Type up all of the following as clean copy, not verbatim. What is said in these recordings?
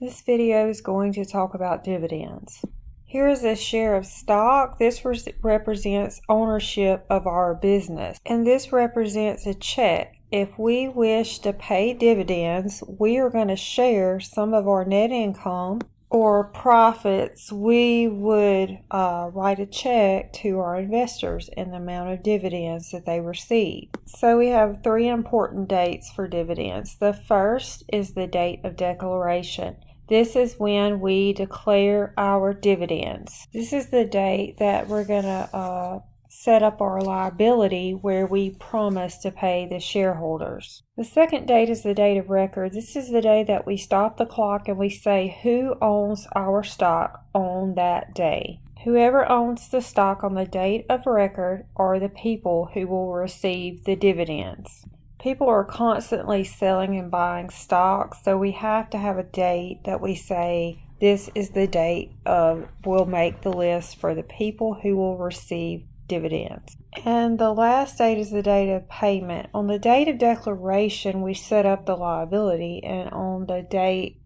This video is going to talk about dividends. Here is a share of stock. This represents ownership of our business, and this represents a check. If we wish to pay dividends, we are going to share some of our net income or profits. We would write a check to our investors in the amount of dividends that they receive. So we have three important dates for dividends. The first is the date of declaration. This is when we declare our dividends. This is the date that we're going to set up our liability where we promise to pay the shareholders. The second date is the date of record. This is the day that we stop the clock and we say who owns our stock on that day. Whoever owns the stock on the date of record are the people who will receive the dividends. People are constantly selling and buying stock, so we have to have a date that we say this is the date we'll make the list for the people who will receive dividends. And the last date is the date of payment. On the date of declaration, we set up the liability, and on the date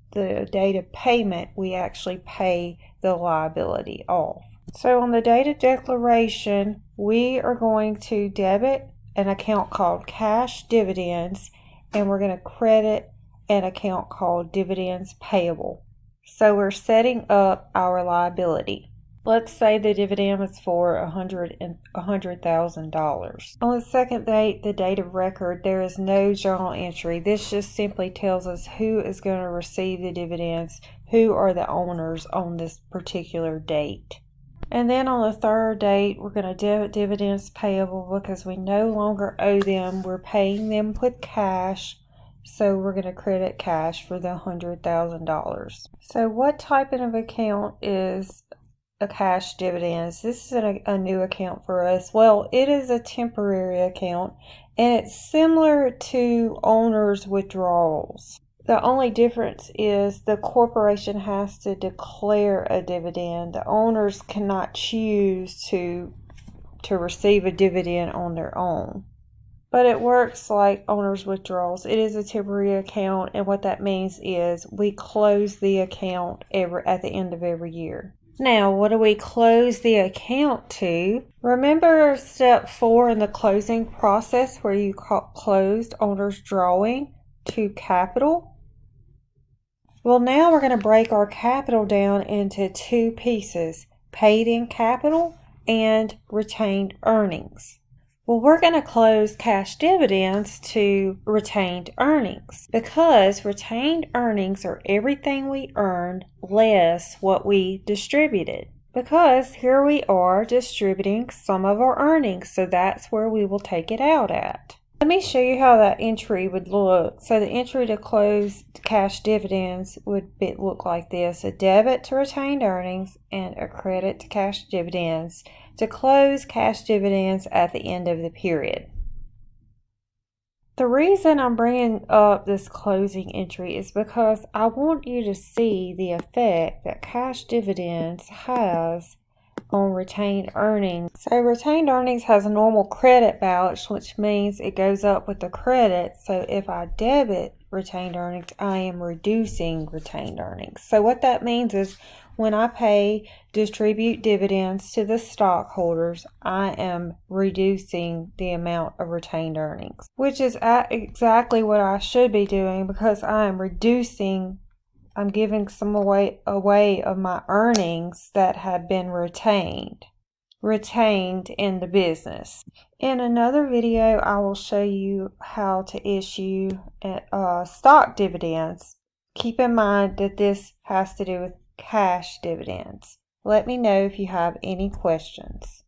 of payment, we actually pay the liability off. So on the date of declaration, we are going to debit an account called cash dividends, and we're going to credit an account called dividends payable. So we're setting up our liability. Let's say the dividend is for $100,000. On the second date, the date of record, there is no journal entry. This just simply tells us who is going to receive the dividends, who are the owners on this particular date. And then on the third date, we're going to debit dividends payable because we no longer owe them. We're paying them with cash, so we're going to credit cash for the $100,000. So what type of account is a cash dividends? This is a new account for us. Well, it is a temporary account, and it's similar to owner's withdrawals. The only difference is the corporation has to declare a dividend. The owners cannot choose to receive a dividend on their own. But it works like owner's withdrawals. It is a temporary account, and what that means is we close the account at the end of every year. Now, what do we close the account to? Remember step 4 in the closing process where you closed owner's drawing to capital? Well, now we're going to break our capital down into two pieces, paid in capital and retained earnings. Well, we're going to close cash dividends to retained earnings because retained earnings are everything we earned less what we distributed. Because here we are distributing some of our earnings, so that's where we will take it out at. Let me show you how that entry would look. So the entry to close cash dividends would look like this: a debit to retained earnings and a credit to cash dividends to close cash dividends at the end of the period. The reason I'm bringing up this closing entry is because I want you to see the effect that cash dividends has on retained earnings. So retained earnings has a normal credit balance, which means it goes up with the credit. So if I debit retained earnings, I am reducing retained earnings. So what that means is when I distribute dividends to the stockholders, I am reducing the amount of retained earnings, which is exactly what I should be doing because I'm giving some away of my earnings that have been retained in the business. In another video, I will show you how to issue stock dividends. Keep in mind that this has to do with cash dividends. Let me know if you have any questions.